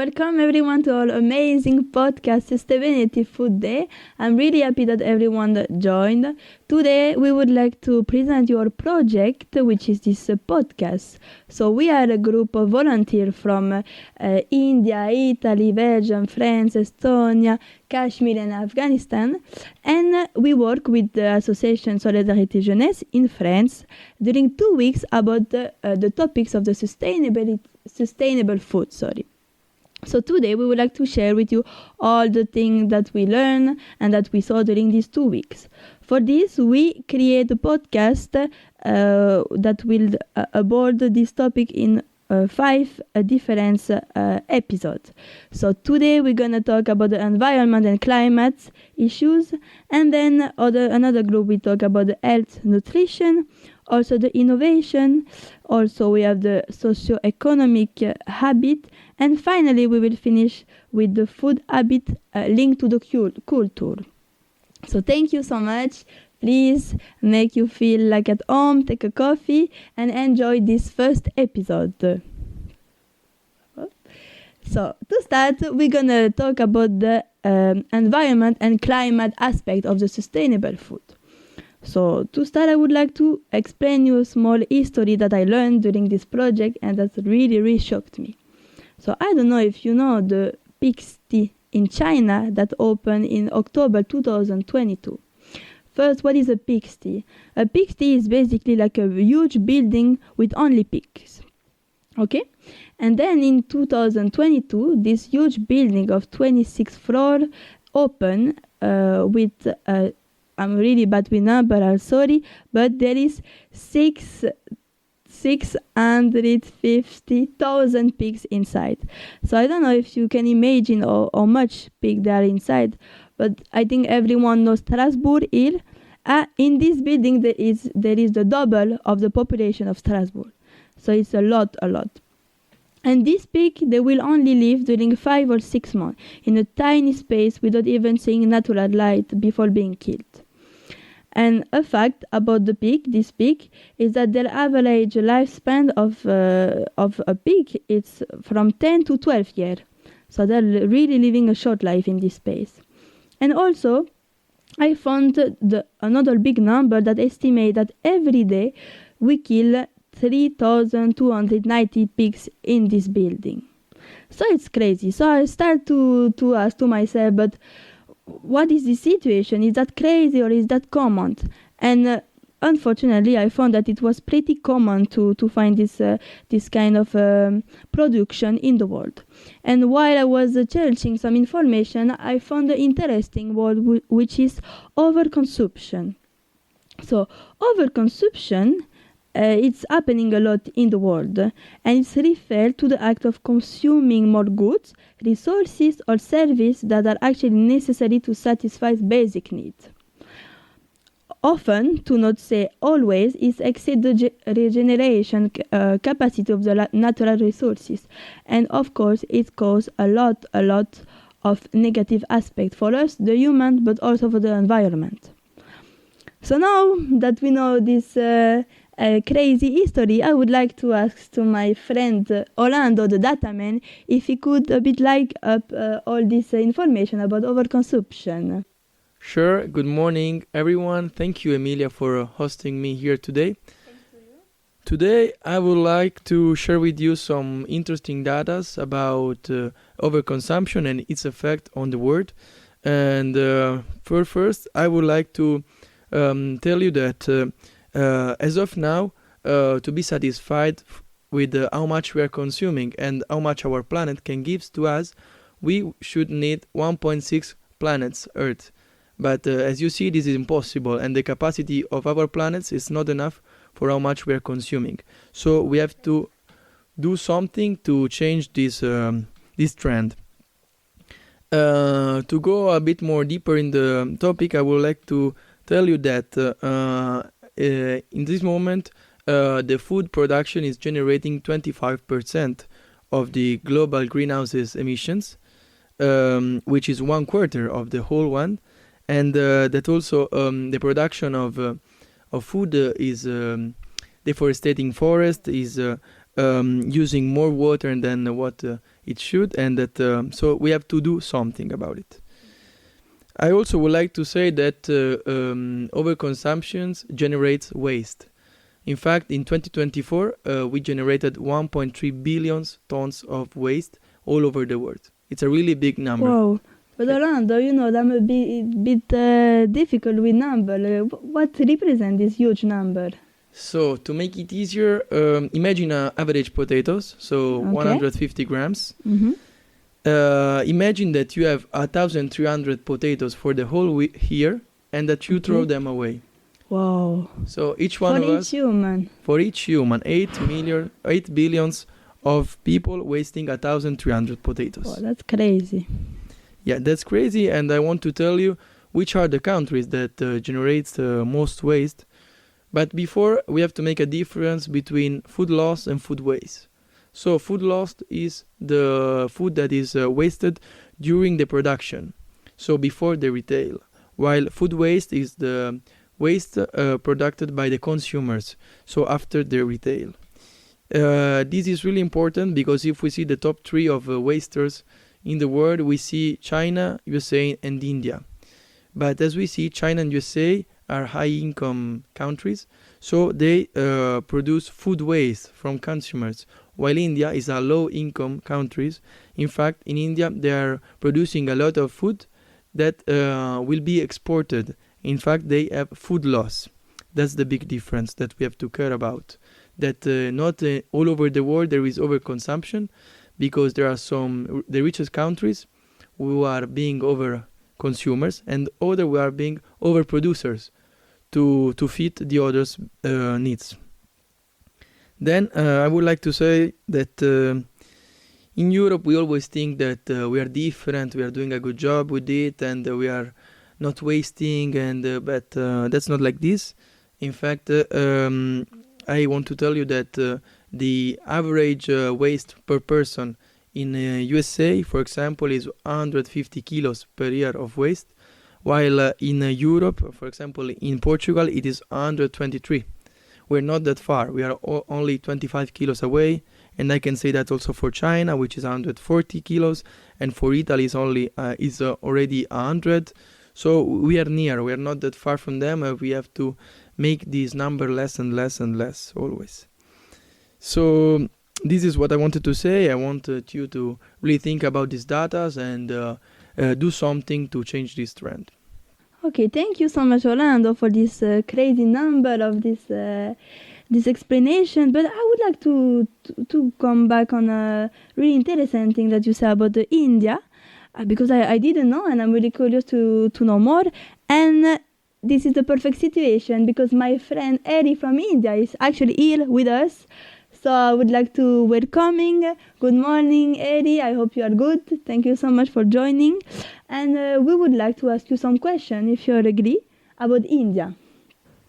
Welcome everyone to our amazing podcast Sustainability Food Day. I'm really happy that everyone joined. Today we would like to present you our project, which is this podcast. So we are a group of volunteers from India, Italy, Belgium, France, Estonia, Kashmir and Afghanistan, and we work with the association Solidarité Jeunesse in France during 2 weeks about the topics of the sustainable food. So today we would like to share with you all the things that we learned and that we saw during these 2 weeks. For this, we create a podcast that will abord this topic in 5 different episodes. So today we're going to talk about the environment and climate issues, and then another group we talk about the health, nutrition, also the innovation, also we have the socio-economic habit, and finally we will finish with the food habit linked to the culture. So thank you so much. Please make you feel like at home, take a coffee and enjoy this first episode. So to start, we're gonna talk about the environment and climate aspect of the sustainable food. So to start, I would like to explain you a small history that I learned during this project and that really shocked me. So I don't know if you know the Pig's Tea in China that opened in October 2022. First, what is a pig's tea? A pig's tea is basically like a huge building with only pigs. Okay? And then in 2022, this huge building of 26 floors opened with I'm really bad with numbers, I'm sorry, but there is 650,000 pigs inside. So I don't know if you can imagine how much pig there are inside, but I think everyone knows Strasbourg here. In this building there is the double of the population of Strasbourg. So it's a lot. And these pigs, they will only live during 5 or 6 months in a tiny space without even seeing natural light before being killed. And a fact about this pig, is that their average lifespan of a pig is from 10 to 12 years. So they're really living a short life in this space. And also, I found another big number that estimates that every day we kill 3,290 pigs in this building. So it's crazy. So I start to ask to myself, but what is the situation? Is that crazy or is that common? And unfortunately, I found that it was pretty common to find this kind of production in the world. And while I was searching some information, I found an interesting word which is overconsumption. So overconsumption, it's happening a lot in the world, and it's referred to the act of consuming more goods, resources or services that are actually necessary to satisfy basic needs. Often, to not say always, is exceed the regeneration capacity of the natural resources, and of course it causes a lot of negative aspects for us, the human, but also for the environment. So now that we know this crazy history, I would like to ask to my friend Orlando, the data man, if he could a bit like up all this information about overconsumption. Sure. Good morning, everyone. Thank you, Emilia, for hosting me here today. Thanks to you. Today, I would like to share with you some interesting data about overconsumption and its effect on the world. And first, I would like to tell you that as of now, to be satisfied with how much we are consuming and how much our planet can give to us, we should need 1.6 planets Earth. But as you see, this is impossible, and the capacity of our planets is not enough for how much we are consuming. So we have to do something to change this trend. To go a bit more deeper in the topic, I would like to tell you that in this moment, the food production is generating 25% of the global greenhouse emissions, which is 1/4 of the whole one, and that also the production of food is deforesting forest, is using more water than what it should, and that so we have to do something about it. I also would like to say that overconsumption generates waste. In fact, in 2024, we generated 1.3 billion tons of waste all over the world. It's a really big number. Wow. But Orlando, I'm a bit difficult with number. What represents this huge number? So to make it easier, imagine average potatoes, so 150 grams. Mm-hmm. Imagine that you have 1,300 potatoes for the whole year and that you throw them away. Wow. So each one of us, for each human, 8 billion of people wasting 1,300 potatoes. Oh, that's crazy. Yeah, that's crazy, and I want to tell you which are the countries that generates the most waste. But before, we have to make a difference between food loss and food waste. So food loss is the food that is wasted during the production, so before the retail, while food waste is the waste produced by the consumers, so after the retail. This is really important because if we see the top 3 of wasters in the world, we see China, USA, and India. But as we see, China and USA are high-income countries, so they produce food waste from consumers, while India is a low-income country. In fact, in India, they are producing a lot of food that will be exported. In fact, they have food loss. That's the big difference that we have to care about. That not all over the world there is overconsumption, because there are the richest countries who are being over consumers and other who are being overproducers to feed the others' needs. Then I would like to say that in Europe we always think that we are different, we are doing a good job with it, and we are not wasting, but that's not like this. In fact, I want to tell you that the average waste per person in USA, for example, is 150 kilos per year of waste, while in Europe, for example, in Portugal, it is 123. We're not that far. We are only 25 kilos away, and I can say that also for China, which is 140 kilos, and for Italy is already 100. So we are near. We are not that far from them. We have to make this number less and less and less always. So this is what I wanted to say. I wanted you to really think about these data and do something to change this trend. Okay, thank you so much, Orlando, for this crazy number of this explanation. But I would like to come back on a really interesting thing that you said about India, because I didn't know, and I'm really curious to know more. And this is the perfect situation because my friend Eri from India is actually here with us. So I would like to welcoming. Good morning, Eri. I hope you are good. Thank you so much for joining. And we would like to ask you some questions, if you agree, about India.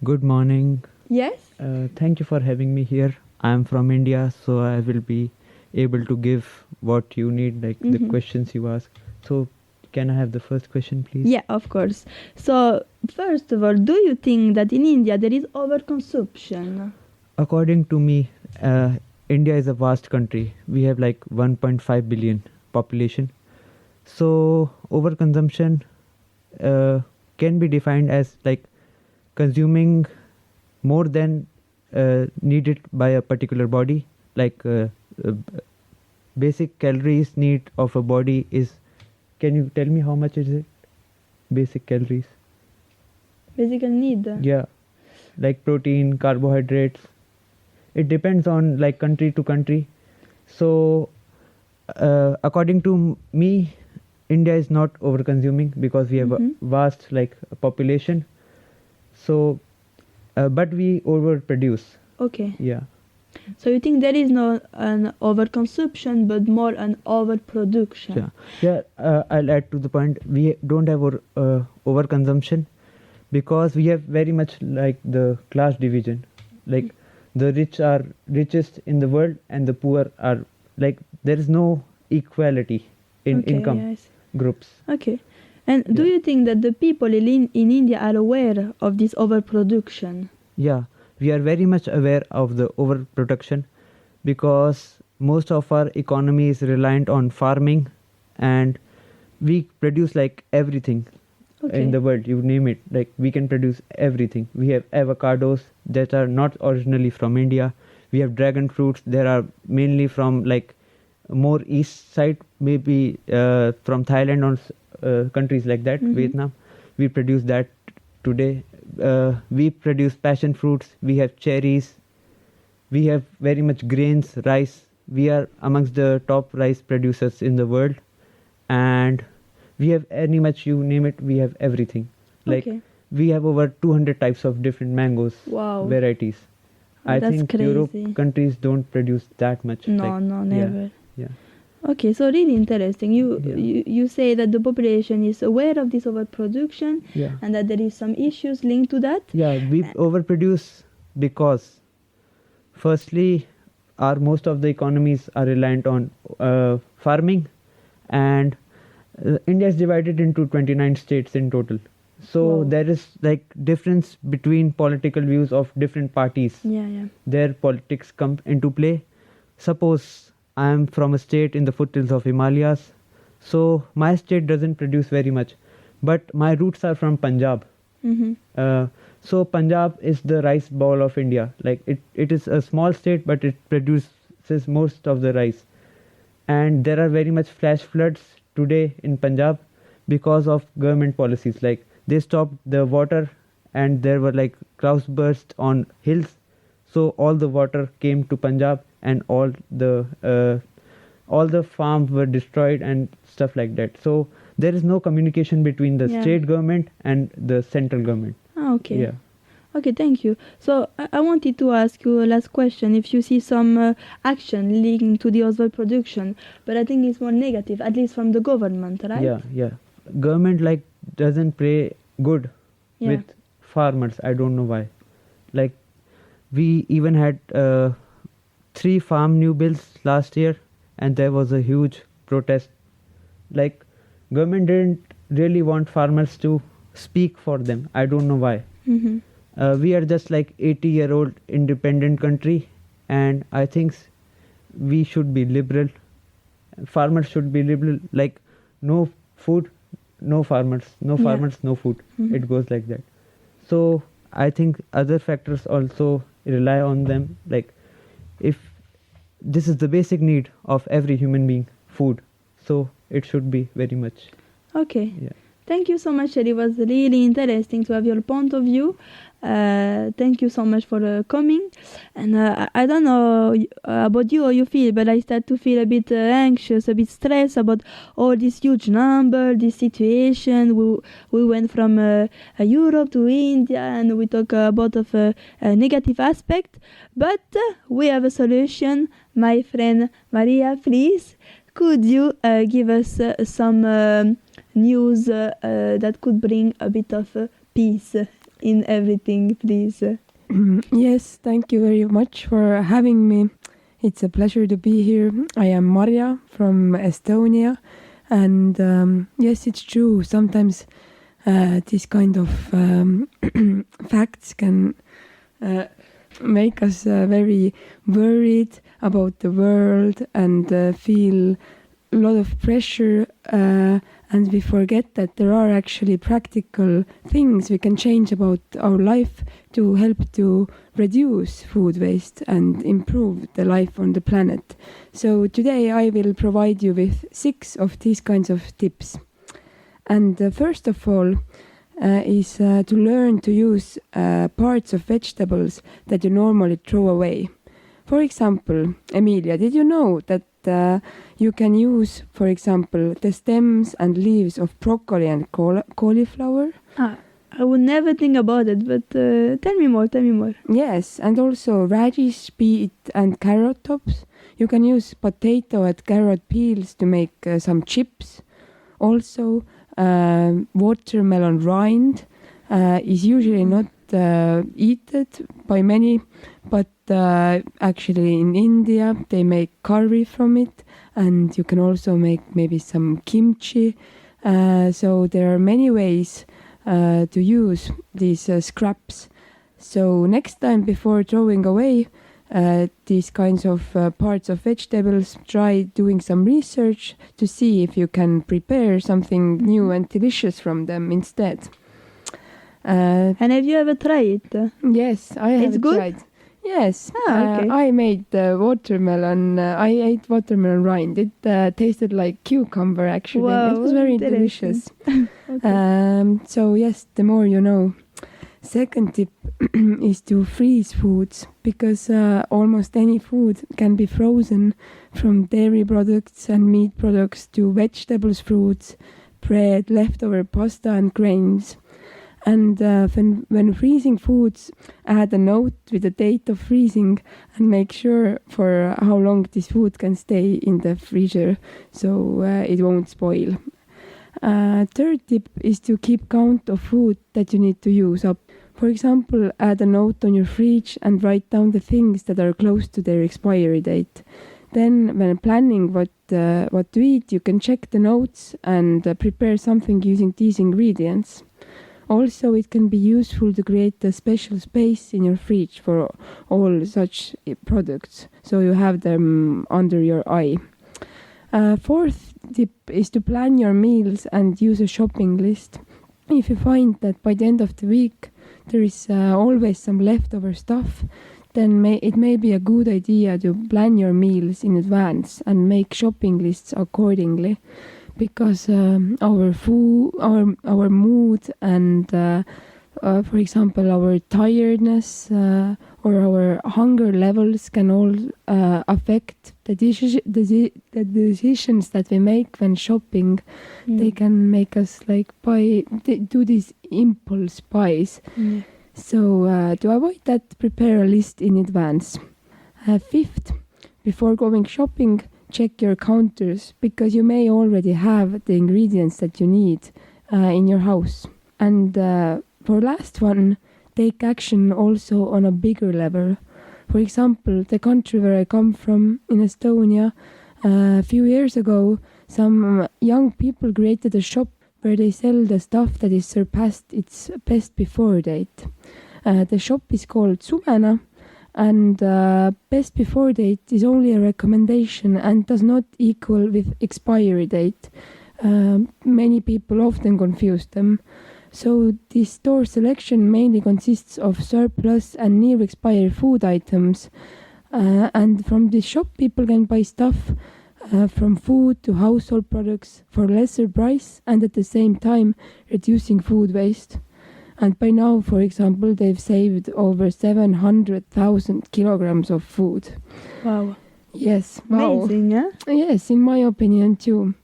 Good morning. Yes? Thank you for having me here. I am from India, so I will be able to give what you need, like the questions you ask. So can I have the first question, please? Yeah, of course. So first of all, do you think that in India there is overconsumption? According to me, India is a vast country. We have like 1.5 billion population. So overconsumption can be defined as like consuming more than needed by a particular body. Like basic calories need of a body is. Can you tell me how much is it? Basic calories. Basic need. Yeah, like protein, carbohydrates. It depends on like country to country. So according to me, India is not over consuming because we have a vast like population. So but we overproduce. Okay. Yeah. So you think there is not an overconsumption but more an overproduction? Yeah. I'll add to the point. We don't have overconsumption because we have very much like the class division. Like the rich are richest in the world and the poor are like there is no equality in income groups. Okay. And do you think that the people in India are aware of this overproduction? Yeah, we are very much aware of the overproduction because most of our economy is reliant on farming, and we produce like everything in the world, you name it. Like we can produce everything. We have avocados that are not originally from India. We have dragon fruits that are mainly from like more east side, maybe from Thailand or countries like that, Vietnam. We produce that today. We produce passion fruits. We have cherries. We have very much grains, rice. We are amongst the top rice producers in the world, and we have any much, you name it, we have everything. Like we have over 200 types of different mangoes, varieties. I think crazy. Europe countries don't produce that much. No, never. Yeah. Okay, so really interesting. You say that the population is aware of this overproduction, and that there is some issues linked to that. Yeah, we overproduce because firstly, most of the economies are reliant on farming, and India is divided into 29 states in total. So there is like difference between political views of different parties. Their politics come into play. Suppose I am from a state in the foothills of Himalayas, so my state doesn't produce very much, but my roots are from Punjab. So Punjab is the rice bowl of India. Like it is a small state, but it produces most of the rice. And there are very much flash floods today in Punjab because of government policies. Like they stopped the water, and there were like cloudbursts on hills. So all the water came to Punjab, and all the farms were destroyed and stuff like that. So there is no communication between the state government and the central government. Okay, thank you. So I wanted to ask you a last question. If you see some action linked to the overproduction, but I think it's more negative, at least from the government, right? Yeah. Government like doesn't play good with farmers. I don't know why. Like we even had 3 farm new bills last year, and there was a huge protest. Like government didn't really want farmers to speak for them. I don't know why. We are just like 80-year-old independent country, and I think we should be liberal. Farmers should be liberal. Like no food, no farmers. No farmers, no food. It goes like that. So I think other factors also rely on them. Like if this is the basic need of every human being, food, so it should be very much. Okay. Thank you so much. It was really interesting to have your point of view. Thank you so much for coming. And I don't know about you, how you feel, but I start to feel a bit anxious, a bit stressed about all this huge number, this situation. We went from Europe to India, and we talk about of a negative aspect. But we have a solution. My friend Maria, please, could you give us some news that could bring a bit of peace in everything, please? Yes, thank you very much for having me. It's a pleasure to be here. I am Marja from Estonia, and yes, it's true. Sometimes this kind of facts can make us very worried about the world and feel a lot of pressure, and we forget that there are actually practical things we can change about our life to help to reduce food waste and improve the life on the planet. So today I will provide you with 6 of these kinds of tips. And first of all is to learn to use parts of vegetables that you normally throw away. For example, Emilia, did you know that you can use, for example, the stems and leaves of broccoli and cauliflower? I would never think about it, but tell me more. Yes, and also radish, beet and carrot tops. You can use potato and carrot peels to make some chips. Also, watermelon rind is usually not eaten by many, but actually in India they make curry from it, and you can also make maybe some kimchi. So there are many ways to use these scraps. So next time, before throwing away these kinds of parts of vegetables, try doing some research to see if you can prepare something new and delicious from them instead. And have you ever tried it? Yes, I have It's good? tried. Yes, Okay. I made watermelon. I ate watermelon rind. It tasted like cucumber, actually. Wow, It was very interesting. delicious. Okay. So yes, the more you know. Second tip is to freeze foods, because almost any food can be frozen, from dairy products and meat products to vegetables, fruits, bread, leftover pasta and grains. And when freezing foods, add a note with the date of freezing and make sure for how long this food can stay in the freezer, so it won't spoil. Third tip is to keep count of food that you need to use up. For example, add a note on your fridge and write down the things that are close to their expiry date. Then, when planning what to eat, you can check the notes and prepare something using these ingredients. Also, it can be useful to create a special space in your fridge for all such products, so you have them under your eye. Fourth tip is to plan your meals and use a shopping list. If you find that by the end of the week there is always some leftover stuff, then it may be a good idea to plan your meals in advance and make shopping lists accordingly. Because our food, our mood, and for example, our tiredness or our hunger levels can all affect the decisions that we make when shopping. They can make us do these impulse buys. So to avoid that, prepare a list in advance. Fifth, before going shopping, check your counters, because you may already have the ingredients that you need in your house. And for last one, take action also on a bigger level. For example, the country where I come from, in Estonia, a few years ago, some young people created a shop where they sell the stuff that is surpassed its best before date. The shop is called Suvena. And best before date is only a recommendation and does not equal with expiry date. Many people often confuse them. So this store selection mainly consists of surplus and near expiry food items. And from this shop people can buy stuff from food to household products for lesser price, and at the same time reducing food waste. And by now, for example, they've saved over 700,000 kilograms of food. Wow. Yes, wow. Amazing, huh? Yes, in my opinion too.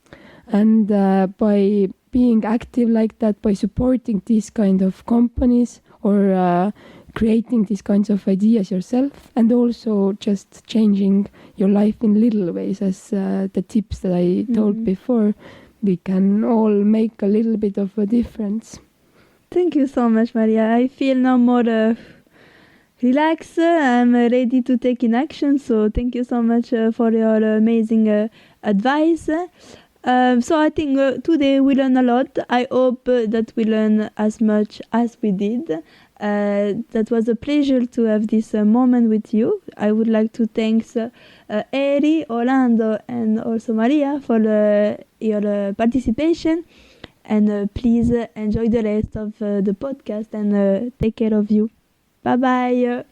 And by being active like that, by supporting these kind of companies or creating these kinds of ideas yourself, and also just changing your life in little ways, as the tips that I told before, we can all make a little bit of a difference. Thank you so much, Maria. I feel now more relaxed. I'm ready to take in action. So thank you so much for your amazing advice. So I think today we learned a lot. I hope that we learn as much as we did. That was a pleasure to have this moment with you. I would like to thank Eri, Orlando, and also Maria for your participation. And please enjoy the rest of the podcast and take care of you. Bye-bye.